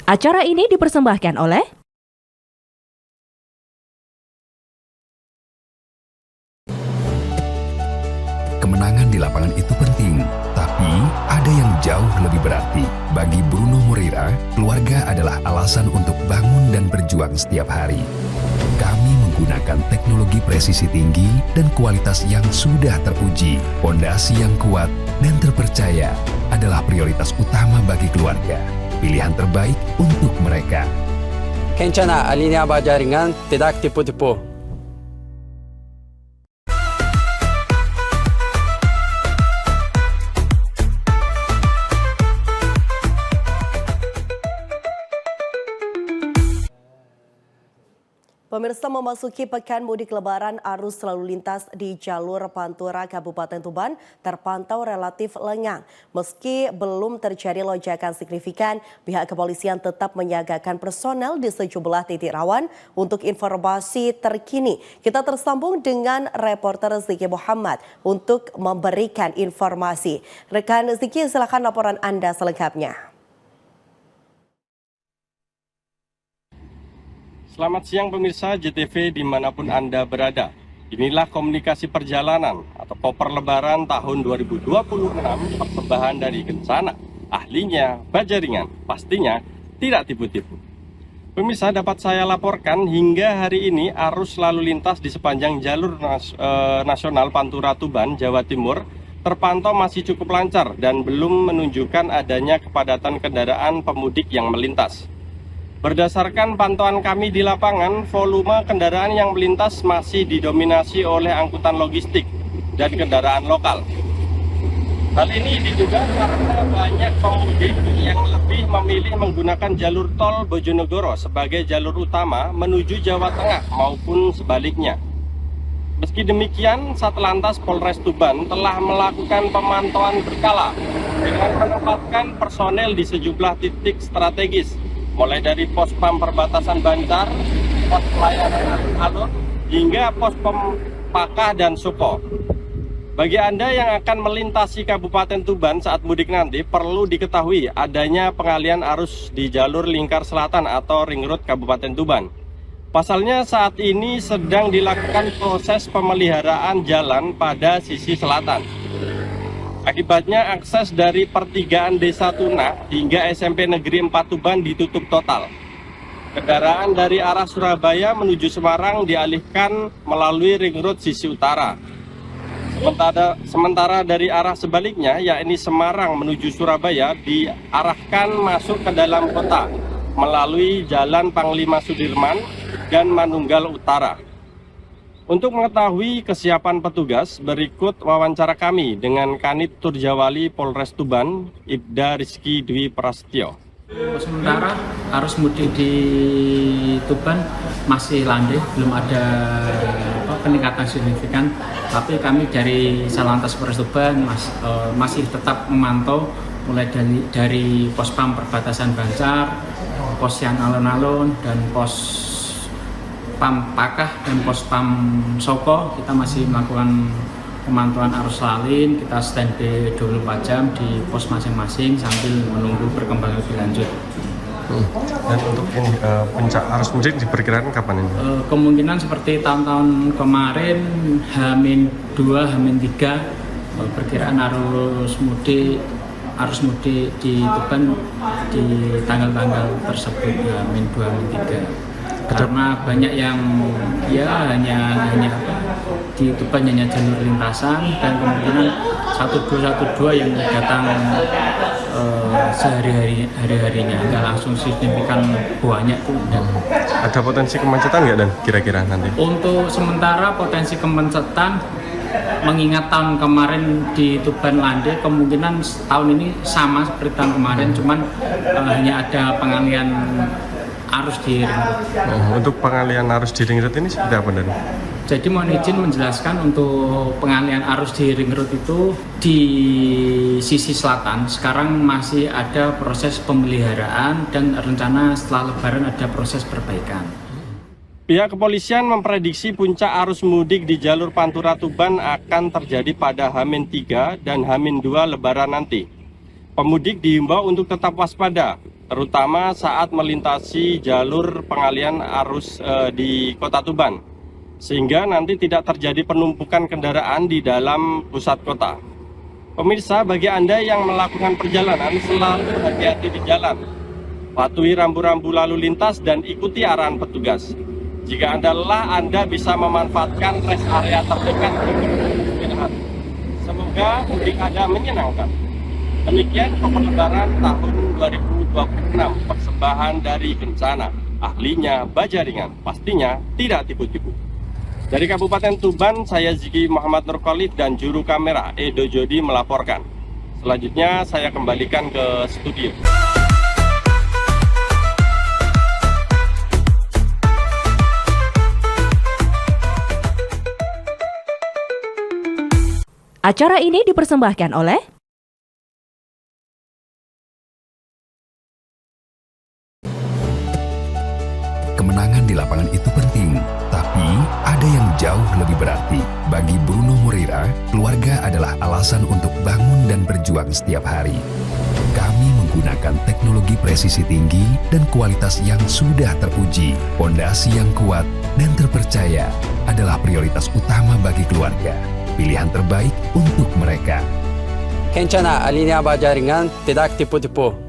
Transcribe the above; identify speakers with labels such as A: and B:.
A: Acara ini dipersembahkan oleh
B: Kemenangan di lapangan itu penting, tapi ada yang jauh lebih berarti. Bagi Bruno Moreira, keluarga adalah alasan untuk bangun dan berjuang setiap hari. Kami menggunakan teknologi presisi tinggi dan kualitas yang sudah teruji. Fondasi yang kuat dan terpercaya adalah prioritas utama bagi keluarga. Pilihan terbaik untuk mereka.
C: Kencana alinea baja ringan, tidak tipu-tipu.
D: Pemirsa, memasuki pekan mudik lebaran, arus lalu lintas di jalur Pantura Kabupaten Tuban terpantau relatif lengang. Meski belum terjadi lonjakan signifikan, pihak kepolisian tetap menyiagakan personel di sejumlah titik rawan untuk informasi terkini. Kita tersambung dengan reporter Ziki Muhammad untuk memberikan informasi. Rekan Ziki, silakan laporan Anda selengkapnya.
E: Selamat siang pemirsa JTV dimanapun Anda berada. Inilah komunikasi perjalanan atau koper lebaran tahun 2026 persembahan dari Kencana. Ahlinya baja ringan, pastinya tidak tipu-tipu. Pemirsa, dapat saya laporkan hingga hari ini arus lalu lintas di sepanjang jalur nasional Pantura Tuban, Jawa Timur terpantau masih cukup lancar dan belum menunjukkan adanya kepadatan kendaraan pemudik yang melintas. Berdasarkan pantauan kami di lapangan, volume kendaraan yang melintas masih didominasi oleh angkutan logistik dan kendaraan lokal. Hal ini diduga karena banyak pemudik yang lebih memilih menggunakan jalur tol Bojonegoro sebagai jalur utama menuju Jawa Tengah maupun sebaliknya. Meski demikian, Satlantas Polres Tuban telah melakukan pemantauan berkala dengan menempatkan personel di sejumlah titik strategis, mulai dari pos pam perbatasan Banjar, pos pelayanan alun, hingga pos pom Pakah dan Suko. Bagi Anda yang akan melintasi Kabupaten Tuban saat mudik nanti, perlu diketahui adanya pengalian arus di jalur lingkar selatan atau ring road Kabupaten Tuban. Pasalnya saat ini sedang dilakukan proses pemeliharaan jalan pada sisi selatan. Akibatnya akses dari pertigaan Desa Tuna hingga SMP Negeri 4 Tuban ditutup total. Kendaraan dari arah Surabaya menuju Semarang dialihkan melalui ring road sisi utara. Sementara dari arah sebaliknya, yakni Semarang menuju Surabaya, diarahkan masuk ke dalam kota melalui Jalan Panglima Sudirman dan Manunggal Utara. Untuk mengetahui kesiapan petugas, berikut wawancara kami dengan Kanit Turjawali Polres Tuban, Ibda Rizky Dwi Prasetyo.
F: Sementara arus mudik di Tuban masih landai, belum ada peningkatan signifikan. Tapi kami dari Satlantas Polres Tuban masih tetap memantau mulai dari pos pam perbatasan Banjar, pos yang alun-alun, dan pos pam Pakah dan pos pam Soko. Kita masih melakukan pemantauan arus lalin, kita standby 24 jam di pos masing-masing sambil menunggu perkembangan lebih lanjut.
G: Dan untuk ini puncak arus mudik diperkirakan kapan ini?
F: Kemungkinan seperti tahun-tahun kemarin, H-2, H-3, perkiraan arus mudik di Tuban di tanggal-tanggal tersebut, H-2, H-3. Karena banyak yang hanya di Tuban hanya jalur lintasan, dan kemungkinan 1212 yang datang hari-harinya, nggak langsung signifikan banyak tuh.
G: Ada potensi kemacetan nggak dan kira-kira nanti?
F: Untuk sementara potensi kemacetan, mengingat tahun kemarin di Tuban landai, kemungkinan tahun ini sama seperti tahun kemarin, cuman hanya ada pengalian arus di ring road.
G: Untuk pengalian arus di ring road ini seperti apa dan?
F: Jadi mohon izin menjelaskan, untuk pengalian arus di ring road itu di sisi selatan sekarang masih ada proses pemeliharaan dan rencana setelah Lebaran ada proses perbaikan.
E: Pihak kepolisian memprediksi puncak arus mudik di jalur Pantura Tuban akan terjadi pada H-3 dan H-2 Lebaran nanti. Pemudik diimbau untuk tetap waspada terutama saat melintasi jalur pengalian arus di Kota Tuban, sehingga nanti tidak terjadi penumpukan kendaraan di dalam pusat kota. Pemirsa, bagi Anda yang melakukan perjalanan, selalu hati-hati di jalan. Patuhi rambu-rambu lalu lintas dan ikuti arahan petugas. Jika Anda lelah, Anda bisa memanfaatkan rest area terdekat untuk beristirahat. Semoga mudik Anda menyenangkan. Demikian koper lebaran tahun 2026, persembahan dari Kencana. Ahlinya Bajaringan, pastinya tidak tipu-tipu. Dari Kabupaten Tuban, saya Ziki Muhammad Nur Khalid dan juru kamera Edo Jodi melaporkan. Selanjutnya saya kembalikan ke studio.
A: Acara ini dipersembahkan oleh
B: Kemenangan di lapangan itu penting, tapi ada yang jauh lebih berarti. Bagi Bruno Moreira, keluarga adalah alasan untuk bangun dan berjuang setiap hari. Kami menggunakan teknologi presisi tinggi dan kualitas yang sudah teruji. Fondasi yang kuat dan terpercaya adalah prioritas utama bagi keluarga. Pilihan terbaik untuk mereka.
C: Kencana, alinea Bajaringan, tidak tipu-tipu.